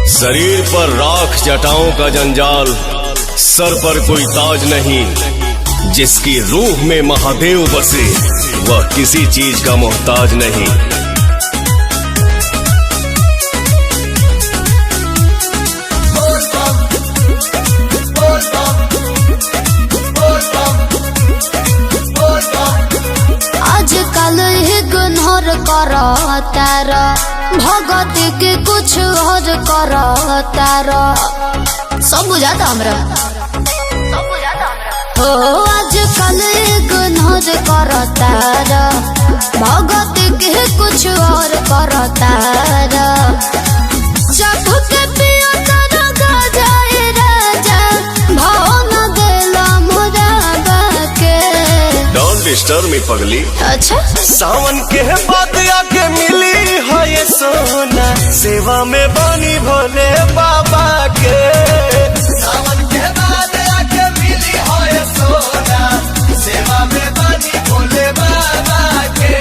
शरीर पर राख जटाओं का जंजाल, सर पर कोई ताज नहीं। जिसकी रूह में महादेव बसे वह किसी चीज का मोहताज नहीं। आजकल इग्नोर करो तारा, भगत के कुछ और करो तारा। सब बुझाता हमरा हो। आजकल इग्नोर करो तारा, भगत के कुछ और करो तारा। जब के पिया तारा गजाए राजा, भाव न देला मुराबा के। डोंट डिस्टर्ब मी पगली। अच्छा सावन के बाद आके मिली है ये सोना, सेवा में बानी भोले बाबा के। सावन के बाद आके मिली है ये सोना, सेवा में बानी भोले बाबा के।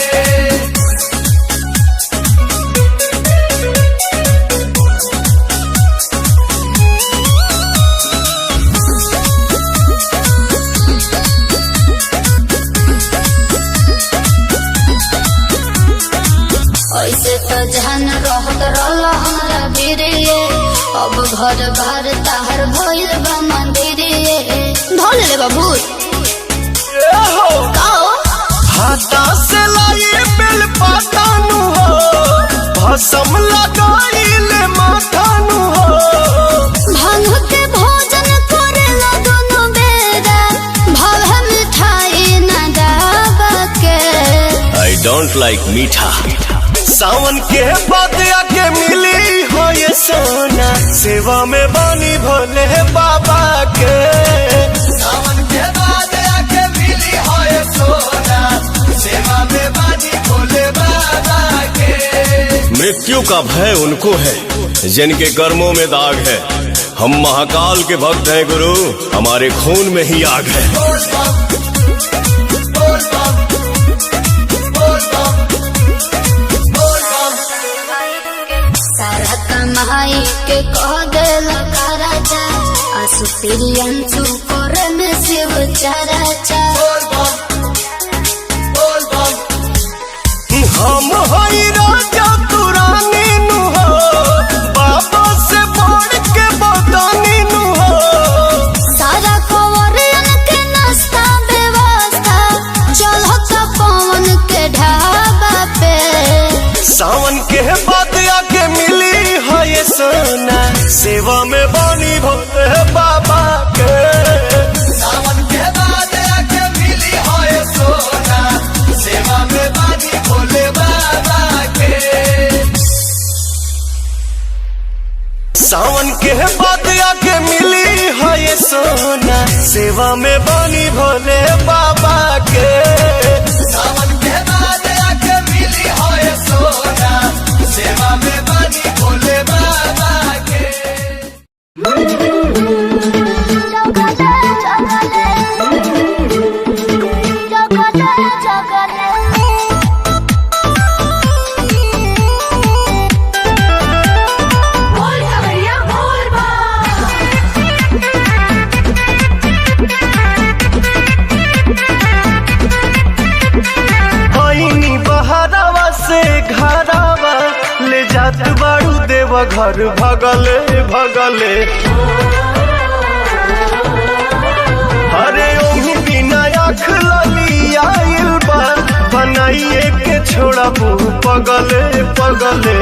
ऐसे तो जहन रहत रहला हमरा बिरिये, अब घर बार ताहर भइल बा मंदिरिये। ढोल ले बाबू काओ हाथा से लाई बेल पातानु हो, भसम लगाइले माथानु हो। भांग के भोजन करेला दोनों बेरा, भाव मिठाई न दाबा के। आई डोंट लाइक मीठा। सावन के बाद आके मिली हो ये सोना, सेवा में बानी भोले बाबा के। सावन के बाद आके मिली हो ये सोना, सेवा में बानी भोले बाबा के। मृत्यु का भय उनको है जिनके कर्मों में दाग है। हम महाकाल के भक्त हैं गुरु, हमारे खून में ही आग है। सारा कमाई के कह देला राजा, आंसू तेरी अंशु करे में शिव चराचा। हम हई राजा तू रानी नु हो, बाबा से बढ़ के बदानी नु हो। सारा कवरियन के नाश्ता व्यवस्था, चलत पवन के ढाबा पे। सावन के बाद आके मिली है ये सोना, सेवा में बानी भोले बाबा के। सावन के बाद आके मिली है ये सोना, सेवा में बानी भोले बाबा के। सावन के बाद आके मिली है ये सोना, सेवा में बानी भोले बाबा के। सावन के बाद आके मिली है ये सोना, सेवा में बानी भोले बाबा के। आईनी बहरावा से घरावा, ले जात बाड़ू देव घर भगले भगले। अरे ओही बिना आँख लली आइल बा, बनाइए के छोड़ा मुँह पगले पगले।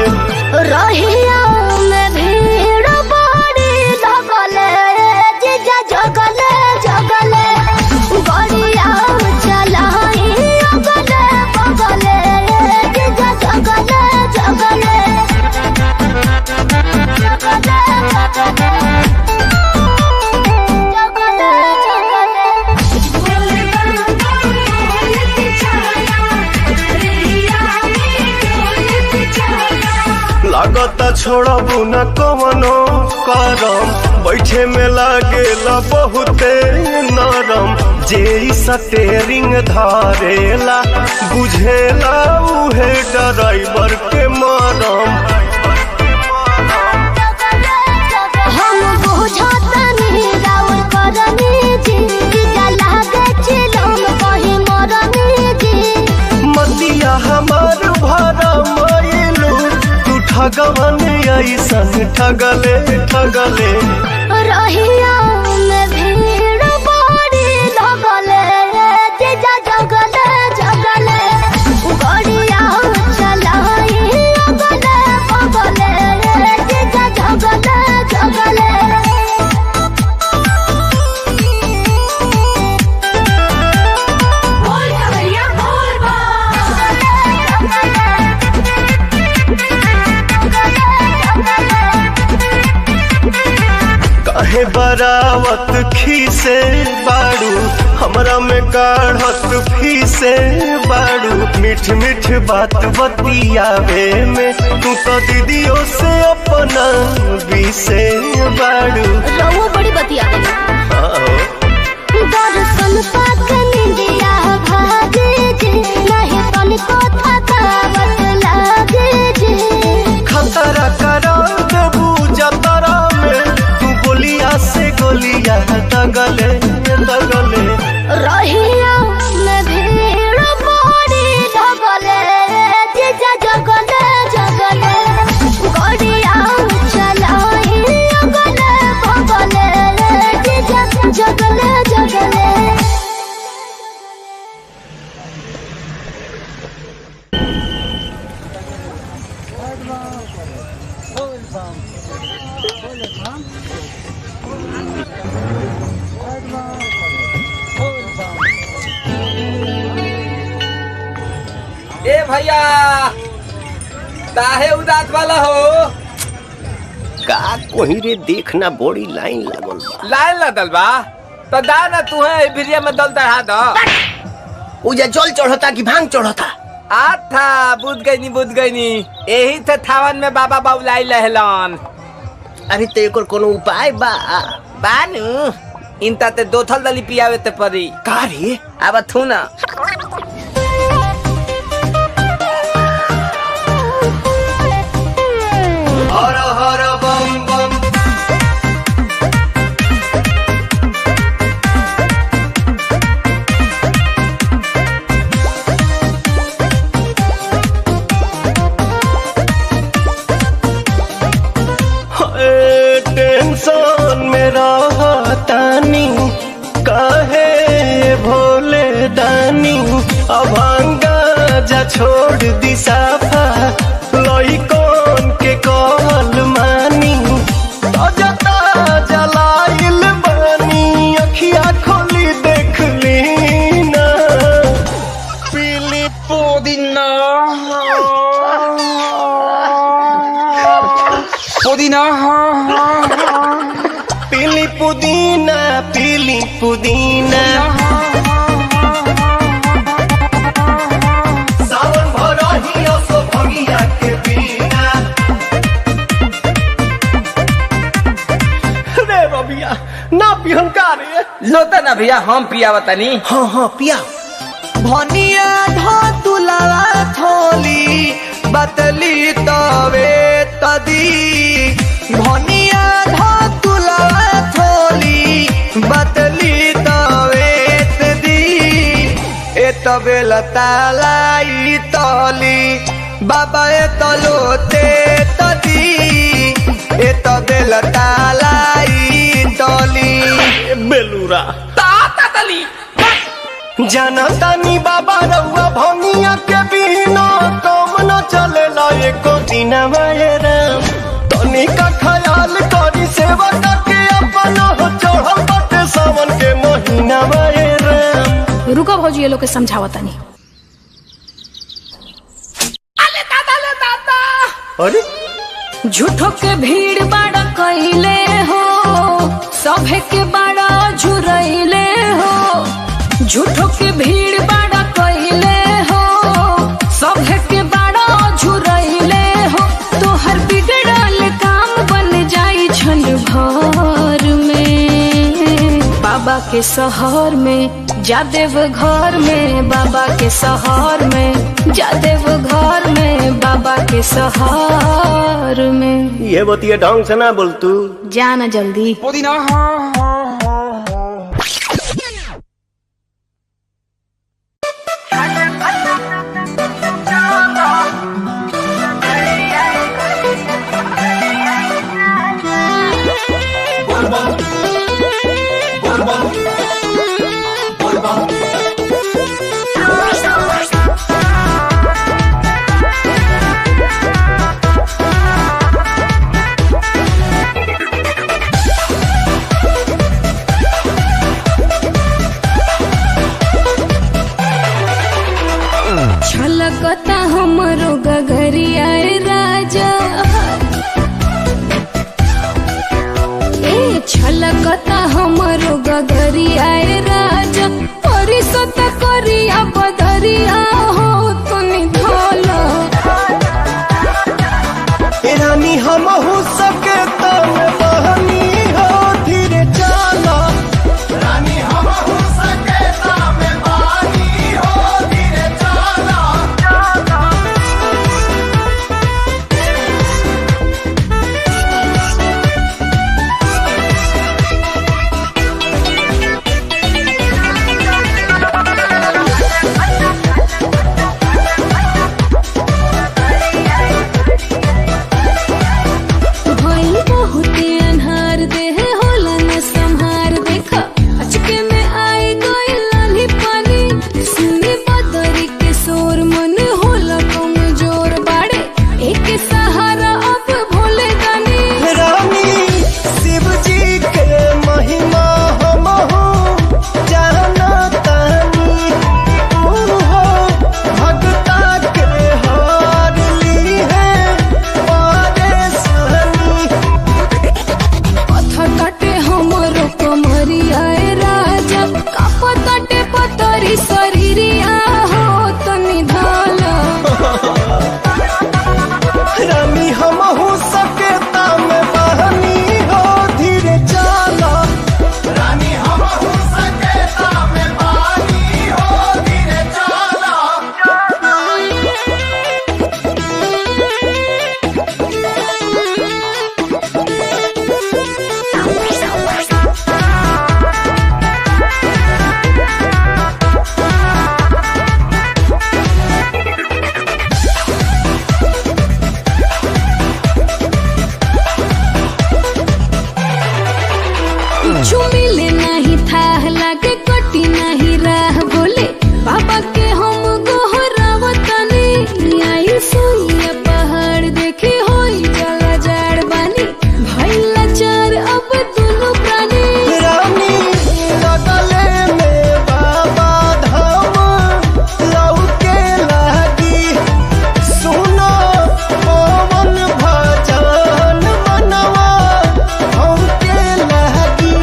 रहिया में भीड़ बड़ी लगले, जीजा जगले जगले। गड़िया चलाई अगले बगले, जीजा जगले जगले जगले जगले। लागता छोड़बू न कवनो करम, बैठे में लागेला बहुते नरम। जे स्टेरिंग धारेला बुझेला उहे ड्राइवर के मरम। जैसन ठगले ठगले। रहिया में भीड़ बड़ी लगले जीजा जगले जगले गड़िया चलाई अगले बगले जीजा जगले जगले। काहे बरावत खीसे बाड़ू हमरा में काढ़त फीसे बाड़ू। मीठ मीठ बात बतियावे में तू तो दीदियों से अपना बीसे बाड़ू। रहुआ बड़ी बतिया दर्शन पाक निंदिया भागे जे नहीं तनिको थकावट लागे जे। खतरा करा देबू जतरा में तू गोलिया से गोलिया दगले दगले। रहिया में भीड़ बड़ी लगले जीजा जगले जगले गड़िया चलाई अगले बगले जीजा जगले जगले। ए भैया काहे उदास वाला हो? का कोही रे देखना बड़ी लाइन लागल बा। लाइन लगल बा तो दा ना तू है भिरिया में दल चढ़ा दो। उजा जल चढ़ता कि भांग चढ़ता? था बुझ गई नी यही थे थावन में बाबा बाबुलाई लहलन। अरे तो एकर कोनो उपाय बा? बानू इनता ते दो थल दली पियावे ते परी। का रे? अब थू ना हर हर बम बम। टेंशन में रहतानी काहे भोले दानी। अभांगा जा छोड़ दी साफा लइकन के कहल मानी। ताजा ताजा लाइल बानी अखिया खोली देख ली ना। पीली पुदीना पुदीना पीली पुदीना पीली पुदीना। सावन भरही असो भगिया के बिना। रे रबिया ना पिहन का रे। लोता ना भैया हम पियावा तनी। हाँ हाँ पिया। भनिया धतुलावा थोली बतली तवे तदी। भनिया धतुलावा थोली बतली तवे तदी। ए तबे लतालाई तली बाबा ए तलोते तदी। ए तबे लतालाई तली बेलूरा ताता तली जनतानी बाबा रउआ भंगिया के बिना काम न चलेला एको दिन राम। तनी का ख्याल करी सेवा करके अपना हो चढ़ल बाटे सावन के महीना राम। रुको भौजी ये लोग के समझावा तनी। अरे झूठो के भीड़ बाड़ा कइले हो सभे के बाड़ा झुरइले हो। झूठो के भीड़ बाड़ा कइले हो सभे के बाड़ा झुरइले हो। तोहर बिगड़ल काम बन जाई छन भर में। बाबा के शहर में जादेव घर में। बाबा के शहर में जादेव घर में। बाबा के शहर में। ये बतिया ढंग से ना बोल तू। जाना जल्दी। पुदीना गगरिया ए राजा परिसत करिया बदरिया हो तनी धोलो रानी हम हो सके तम बहनी हो धीरे चला रानी हम हो सके तम बहनी हो धीरे चला भइल बहुते अन्हार देह होला न संहार देखा अचके में आई गइल लाली पानी सुनी बदरी के शोर मन होला कमजोर बाड़े एक सहारा अब भोले दानी रानी शिव जी के महिमा हम हो जाना तानी तू हो भगता के हार ली है परेशानी पत्थर काटे हमरो कमरिया ए राजा कापताटे पतरी शरीरिया हो तनी धाला रानी हम हो सके तम बहनी हो धीरे चला रानी हम हो सके तम बहनी हो धीरे चला कुछु मिले नहीं था लागे कटी नहीं राह बोले बाबा के हम गोहरावतनी आई सोइया पहाड़ देखे होई जला जाड़ बानी भइला चार अब दुनु प्राणी रानी लगले में बाबा धाम लौके लागी सुनो पवन भजन मनवा हमके लागी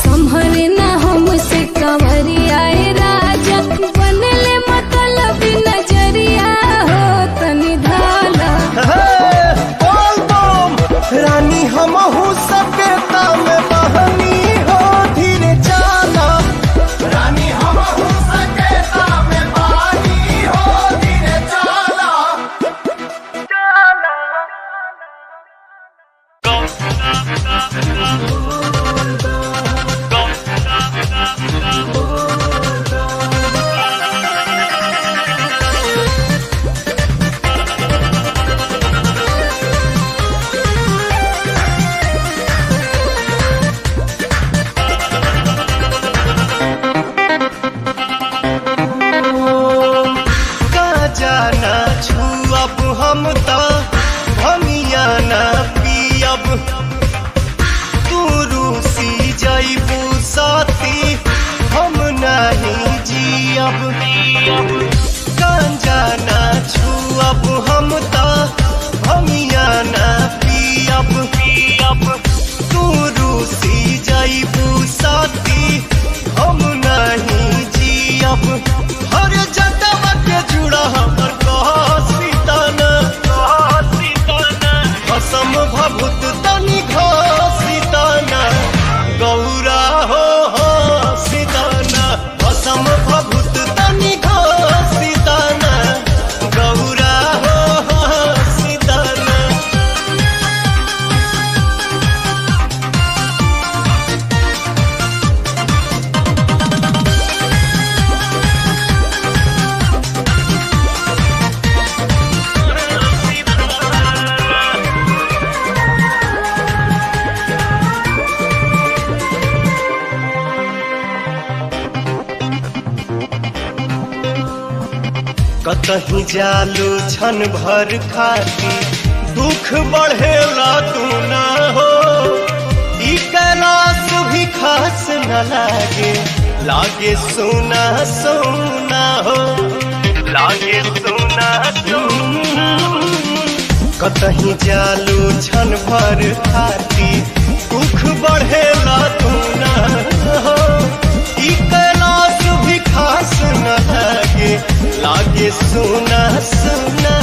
संभरे ना हमसे कंवरिया ए राजा बनले मतलब नजरिया हो तनी धाला बोल बम रानी हम हो सके तम बहनी हो धीरे चला रानी हम हो सके तम बहनी हो धीरे चला का जाना छुअब हम तो भमिया ना पियब तू रूसी जइबू साथी हम नहीं जियब गांजा ना छुअब हम तो भमिया ना पियब तू रूसी जइबू साथी हम नहीं जियब हर जटवा के जुड़ा हमर कहसीताना असम भभूत तनि घसीताना गौरा हो सीताना असम भभूत तनि घसीताना गौरा हो सीताना कतही जालू छन भर खाती दुख बढ़ेला तू ना हो ई कैलाश भी खास न लागे लागे सोना सोना हो लागे सोना सोना कतही जालू छन भर खाती दुख बढ़ेला तू ना सुना सुना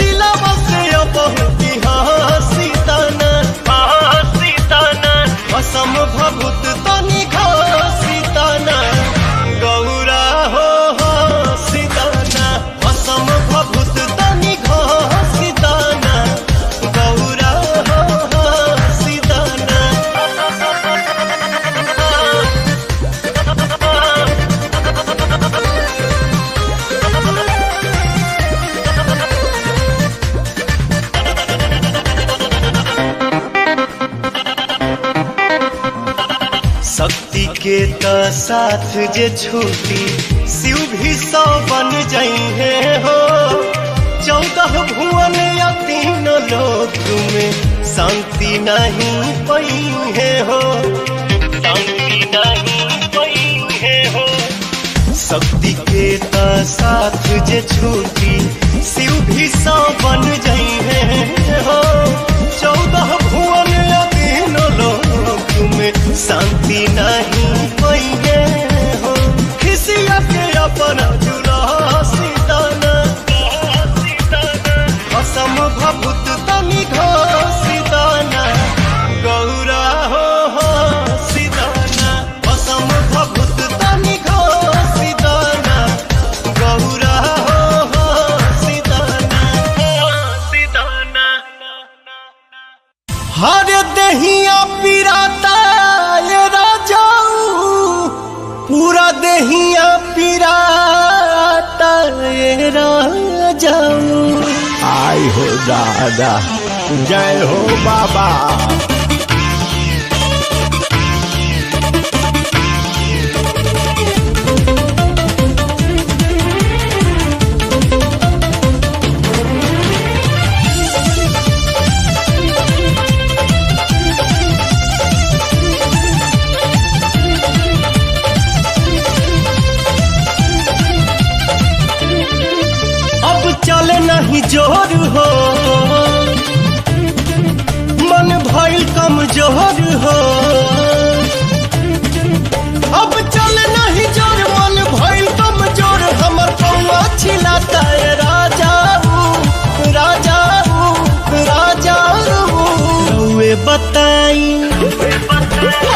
दिलवा से बहुत हंसी ताना असम भभूत तनी घसी ताना गौरा हो हंसी ताना असम भभूत तनी घसी ताना गौरा हो हंसी ताना। शक्ति के त साथ जे छूटी शिव भी 100 बन जाइए हो 14 भुवन या 3 लोक में शांति नहीं पई है हो शांति नहीं पई है हो। शक्ति के त साथ जे छूटी शिव भी 100 बन जाइए हो 14 भुवन या 3 लोक में शांति नहीं पई है हो। खिसिया के अपना जुला सीताना असम भभूत तनी घसीताना गौरा हो सीताना असम भभूत तनी घसीताना गौरा हो सीताना। हर दहिया पिराता ये राजाऊ पूरा दहिया पिराता ये राजाऊ। आई हो दादा, जय हो बाबा। चले नहीं जोर हो मन भइल कमजोर हो अब चले नहीं जोर मन भइल कमजोर हमर कौआ छिलाता है राजाऊ राजाऊ राजाऊ। रउए बताई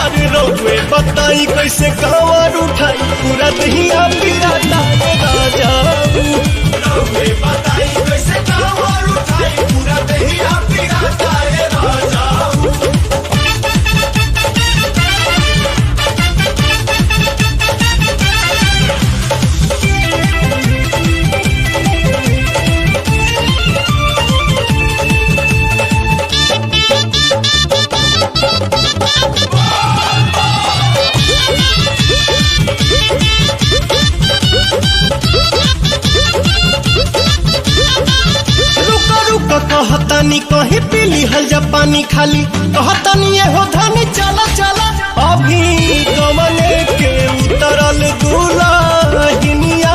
अरे रउए बताई कैसे कांवर उठाई पूरा दहिया पिराता है राजाऊ। बताई कैसे कांवर उठाई पूरा दहिया पिराता है राजाऊ। कहतानी कहीं पीली हल जा पानी खाली कहतानी ये हो धनी चला चला अभी गमने के उतरल दुल्हनिया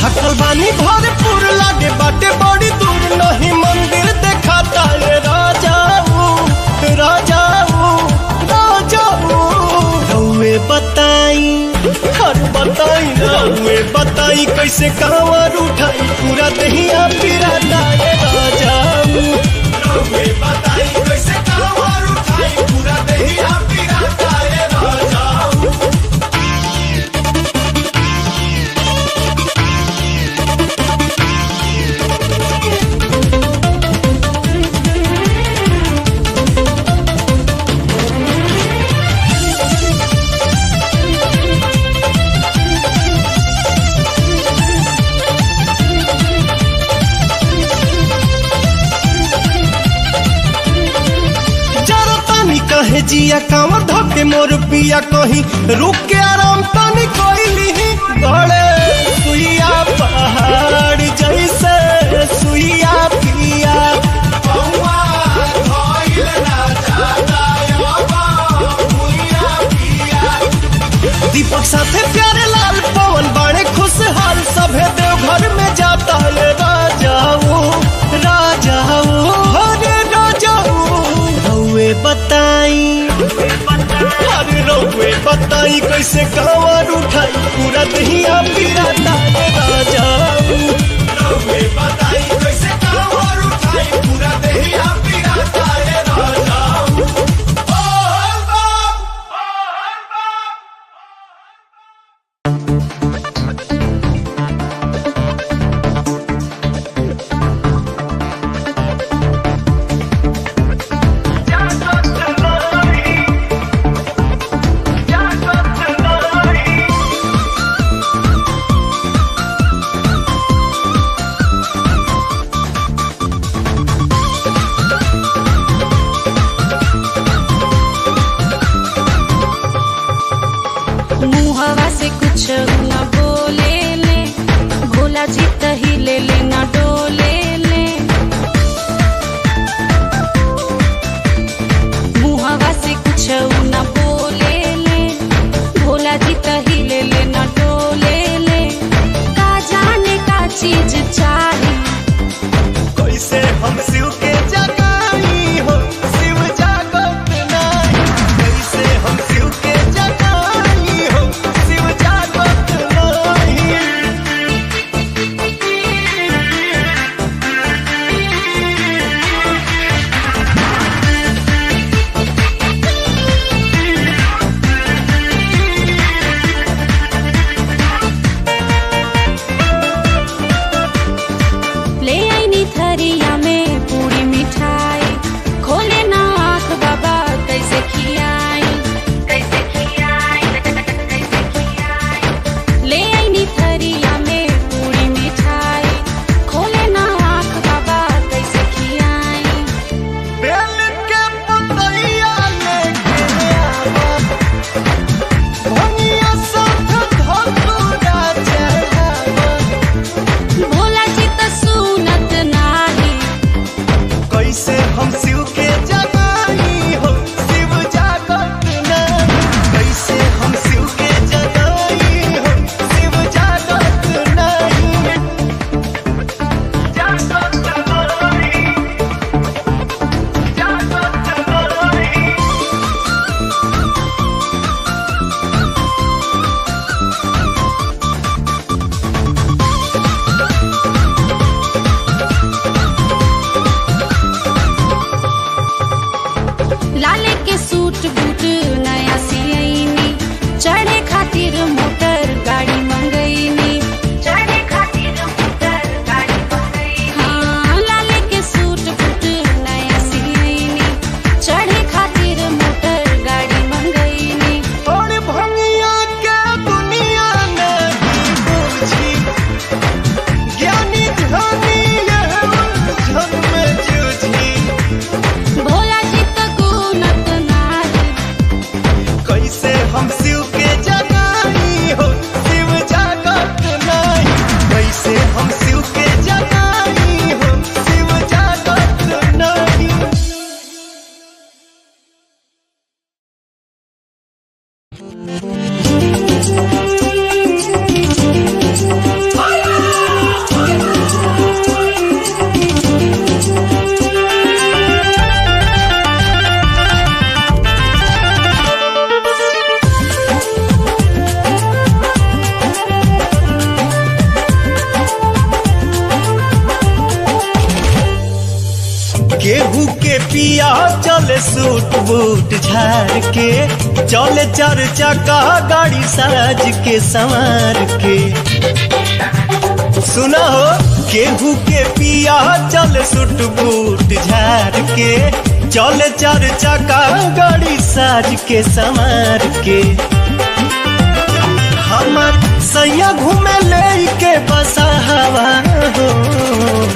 थकल बानी भरपूर लागे बाटे बड़ी दूर नहीं मंदिर देखाता है राजाऊ राजाऊ राजाऊ। रउए बताई हर बताई रउए बताई कैसे कांवर उठाई पूरा दहिया पिराता है राजाऊ। रउए बताई कैसे कांवर उठाई पूरा दहिया पिराता है राजाऊ। कहे जिया कांवर धके मोर पिया कहीं रुक के आराम तनी कोइली गड़े सुइया पहाड़ जैसे सुइया पिया दीपक साथे प्यारे लाल पवन बाणे खुशहाल सभे देवघर में जाता है राजाऊ राजाऊ हरे राजाऊ। रउए बताई बताई कैसे कांवर उठाई पूरा दहिया पिराता राजाऊ। रउवे बताई कैसे कांवर उठाई पूरा दहिया पिराता राजाऊ। मुहवा से कुछ न बोले ले, भोला जी तही ले ले न डोले ले। मुहवा से कुछ न बोले ले, भोला जी तही ले ले न डोले ले। का जाने का चीज चाही कैसे हम शिव के जगाई हो शिव जागत नहीं। कैसे हम शिव के जगाई हो शिव जागत नहीं। ले आईनी थरिया में पूरी मिठाई, खोले ना आँख बाबा कैसे खियाई, कैसे खियाई, कैसे खियाई। ले आईनी थरिया में पूरी मिठाई, खोले ना आँख बाबा कैसे खियाई। बेल के पतैया लेके आवा, भंगिया साथ धतूरा चढ़ावा। भोला जी तो सुनत नाही, कैसे हम शिव के जगाई हो शिव जागत नहीं। कैसे हम शिव के जगाई हो शिव जागत नहीं। जागत नहीं, जागत नहीं। लाले के सूट बूट नया सियनी, चढ़े खातिर मोटर गाड़ी मंगईनी, चढ़े खातिर मोटर गाड़ी मंगईनी। हाँ लाले के सूट बूट नया सियनी, चढ़े खातिर मोटर गाड़ी मंगईनी। और भंगिया के दुनिया नहीं बुझी, ज्ञानी ध्यानी यह उलझन में जूझी। भोला जी तो गुनत नाही, कैसे हम शिव के जगाई हो शिव जागत नहीं। कैसे हम शिव के जगाई हो शिव जागत नहीं। केहू के पिया चले सूट बूट झाड़ के, चले चार चक्का गाड़ी साज के संवार के। सुना हो केहू के पिया चले सूट बूट झाड़ के, चले चार चक्का गाड़ी साज के संवार के। हमर सैया घूमे लेके बसा हवा हो,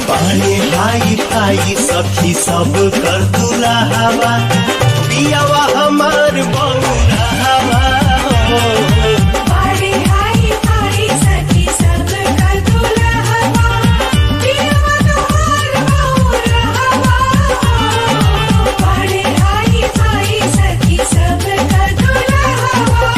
पानी हाई हाई सखी सब कर दूल्हा हवा। पियावा हमार बौरा हवा हो, पानी हाई हाई सखी सब कर दूल्हा हवा। पियावा तुम्हार बौरा हवा। पानी हाई हाई सखी सब कर दूल्हा हवा।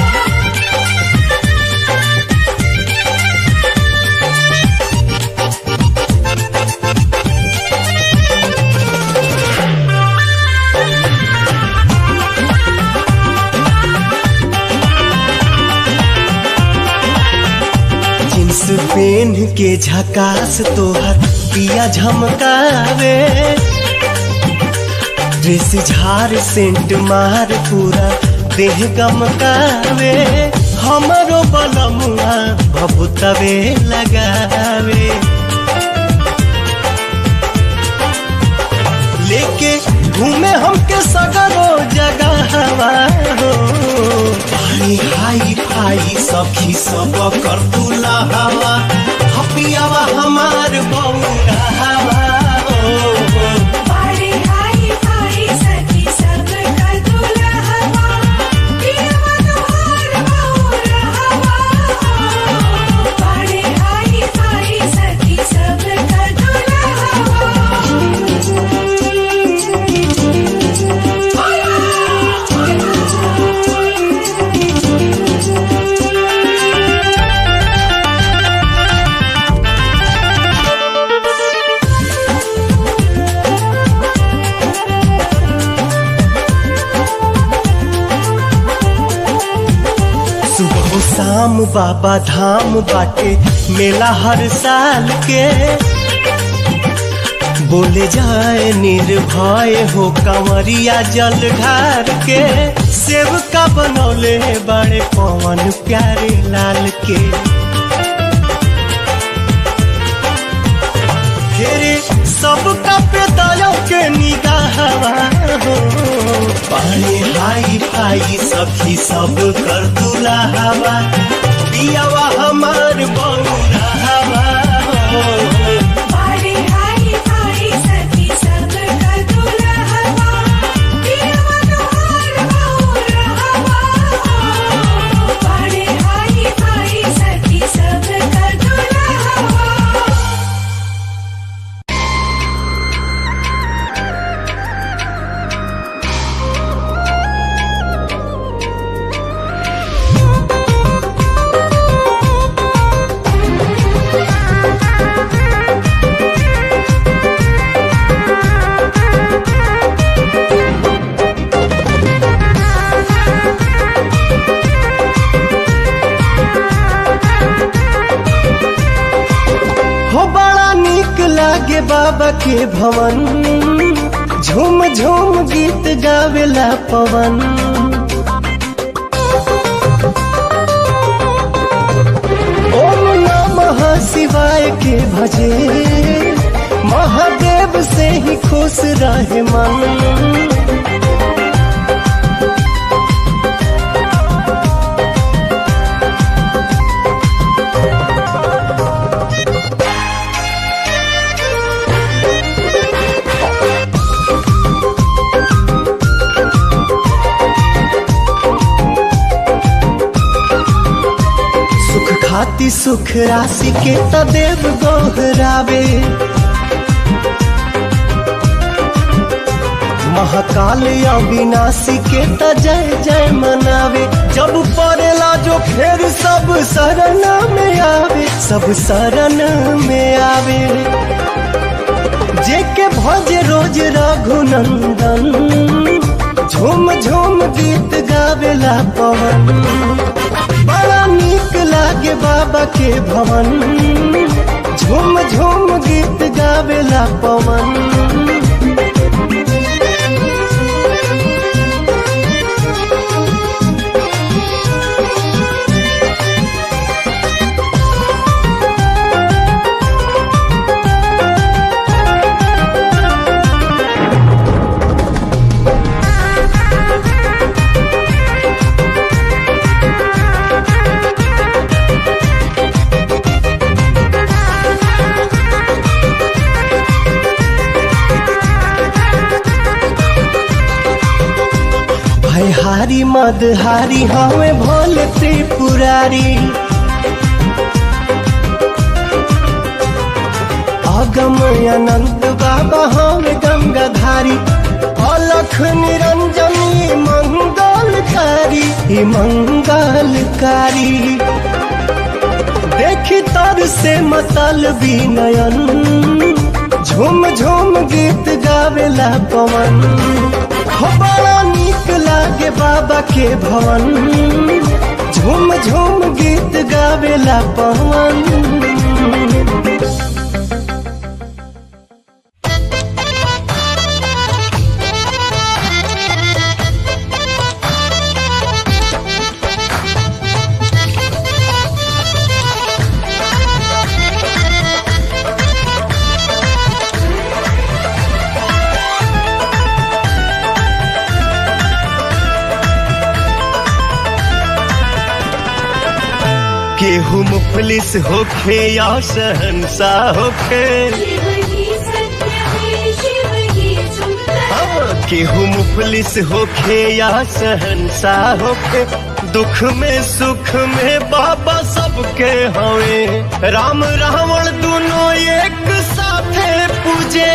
ड्रेस पेन के झकास तोहर पिया झमकावे, ड्रेस झार सेंट मार पूरा देह गमकावे, हमरो बलमुआ भभुतवे लगावे। लेके घूमे हमके सगरो जगह हो, पानी हाई फाई सखी सब कर तुला हवा, हपियावा हमार बौरा हवा हो। बड़ी हाई फाई सखी सब कर दुल्हवा, पियवा तोहार बौरा हवा। बड़ी हाई फाई सखी सब कर दुल्हवा। सुबह शाम बाबा धाम बाटे मेला हर साल के, बोले जाए निर्भय हो कंवरिया जल ढार के, सेवका बनौले बड़े पवन प्यारे लाल के। फेरे सबका पे दया के निगाहवा हो, पानी हाई फाई सखी सब कर तुला हवा, पियावा हमार बौरा हवा हो। बड़ी हाई फाई सखी सब कर दुल्हवा, पियवा तोहार बौरा हवा। बड़ी हाई फाई सखी सब कर दुल्हवा। हो बड़ा नीक लागे बाबा के भवन, झूम झूम गीत गावेला पवन। ओम नमः शिवाय के भजे, महादेव से ही खुश रहे मन। सुख खाती सुख राशि के तदेव गोहरावे, महाकाल अविनाशी के त जय जय मनावे। जब पड़ेला जो फिर सब शरण में आवे, सब शरण में आवे। जेके भजे रोज रघुनंदन, झूम झूम गीत गावेला पवन। बड़ा नीक लागे बाबा के भवन, झूम झूम गीत गावेला पवन। हारी मदहारी हमें भोले त्रिपुरारी, अगम अनंत बाबा हमें गंगाधारी। अलख निरंजनी मंगलकारी, मंगलकारी। देखी तर से मतलबी नयन, झूम झूम गीत गावेला पवन। हो बड़ा नीक लागे बाबा के भवन, झूम झूम गीत गावेला पवन। मुफलिस होखे या शहंशाह होखे, शिव ही सत्य है, शिव ही सुंदर। केहू मुफलिस होखे या शहंशाह होखे, दुख में सुख में बाबा सबके हवे। राम रावण दोनों एक साथे पूजे,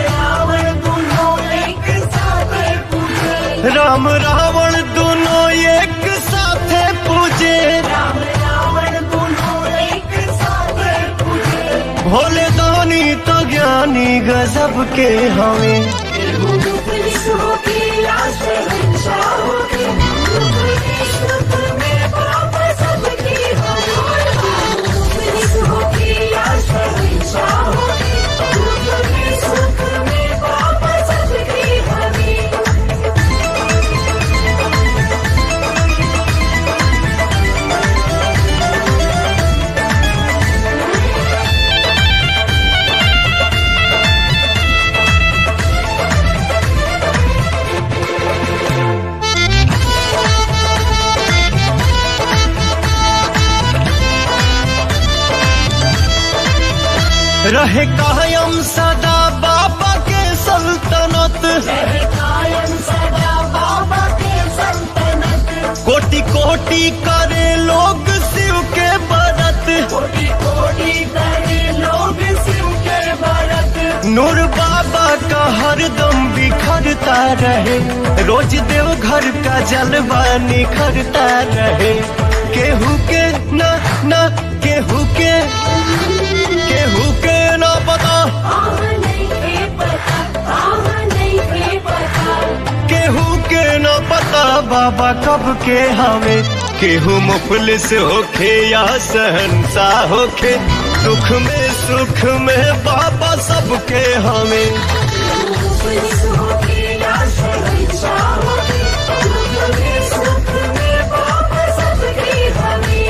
रावण दोनों एक साथ पूजे, राम रावण दोनों एक साथे पूजे। रावण दोनों एक साथ पूजे। भोले दानी तो ज्ञानी गजब के हवे। मुफलिस होके या शहंशाह होके, दुख में सुख में बाबा सबके हवे। मुफलिस होके या शहंशाह होके, दुख में सुख में बाबा सबके हवे। रहे कायम सदा बाबा के सल्तनत, कायम सदा बाबा के सल्तनत। कोटि कोटि करे लोग शिव के व्रत। कोटि कोटि करे लोग शिव के व्रत। नूर बाबा का हरदम बिखरता रहे, रोज देव घर का जलवा निखरता रहे। केहू के ना केहू के ना पता, नहीं है पता, नहीं है पता। केहू के न पता बाबा कब के हवे। केहू मुफलिस होखे या शहंशाह होखे, दुख में सुख में बाबा सबके हवे। मुफलिस होके या शहंशाह होके, दुख में सुख में बाबा सबके हवे।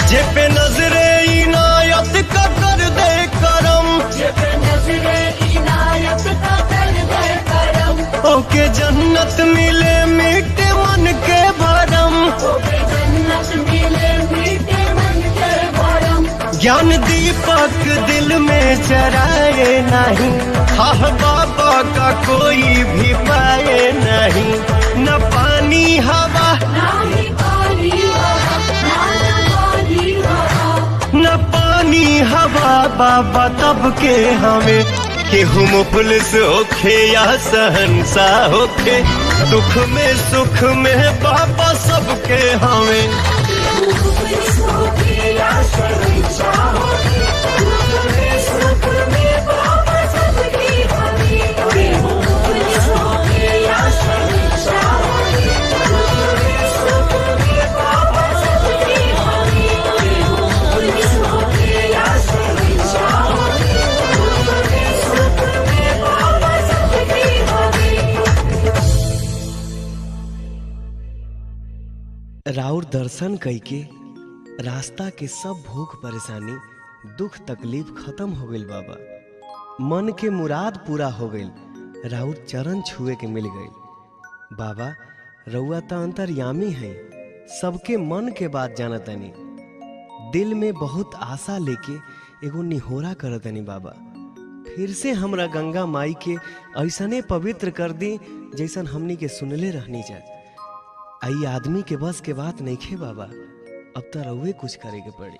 जे पे नजरे इनायत का कर दे करम, जब नजरे इनायत का कर दे करम। ओके जन्नत मिले मीठे मन के भरम। ओके जन्नत मिले मीठे मन के भरम। ज्ञान दीपक दिल में जराए नहीं, हाँ बाबा का कोई भी पाए नहीं। न पानी हवा, नाही पानी हवा, ना पानी हवा। न पानी हवा बाबा तब के हमें। केहू मुफलिस होखे या शहंशाह होखे, दुख में सुख में बाबा सबके हमें। मुफलिस होके या शहंशाह होके, दुख में सुख में बाबा सबके हवे। मुफलिस होके या शहंशाह होके, दुख में सुख में बाबा सबके हवे। मुफलिस होके या शहंशाह होके, दुख में सुख में बाबा सबके हवे। राउर दर्शन कइके रास्ता के सब भूख परेशानी दुख तकलीफ खत्म हो गइल बाबा। मन के मुराद पूरा हो गइल, राउर चरण छुए के मिल गइल। बाबा रउआ त अंतर्यामी है, सबके मन के बात जानतनी। दिल में बहुत आशा लेके एगो निहोरा करतनी बाबा, फिर से हमरा गंगा माई के ऐसने पवित्र कर दी जैसन हमनी के सुनले रहनी जा। आई आदमी के बस के बात नहीं खे बाबा, अब तो रउए कुछ करे के पड़ी।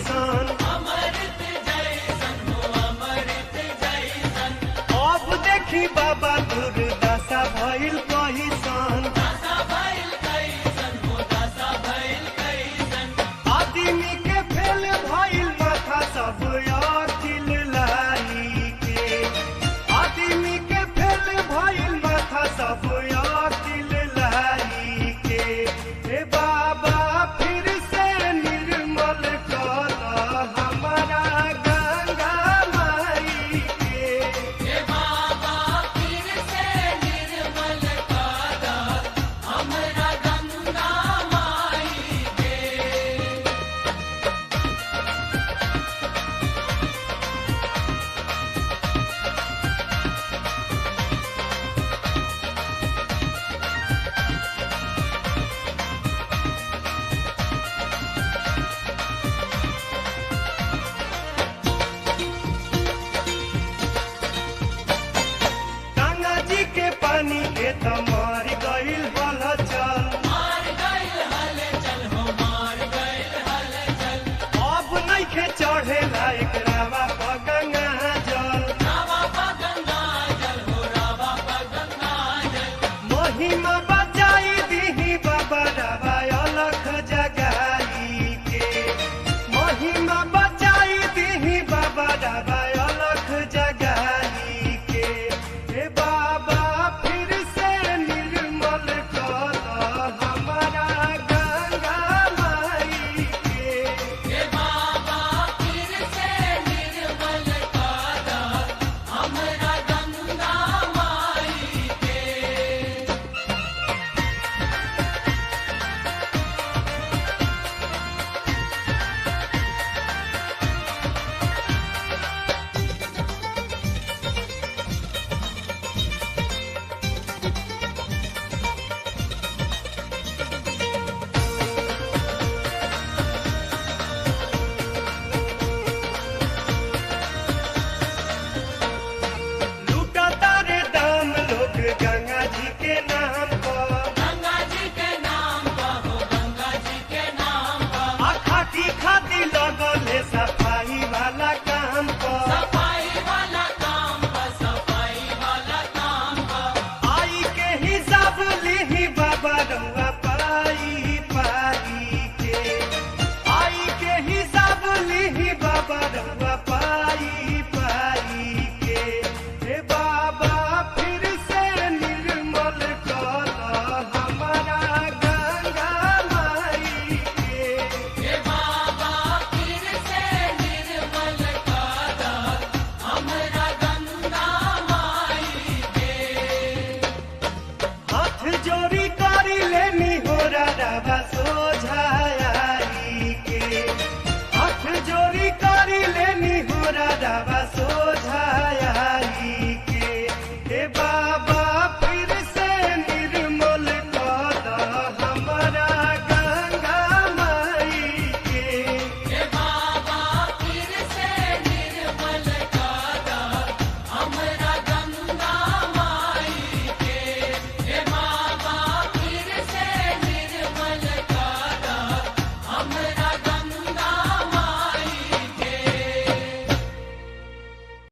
जैसन अब देखी बाबा दुर्दशा भइल कहिसन आदमी के फेल भइल माथा सब अखिल लाई के आदमी के फेल भइल माथा सब अखिल लाई के हे बाबा फिर से निर्मल कर हमारा गंगा माई के गंगा जी के पानी के तमर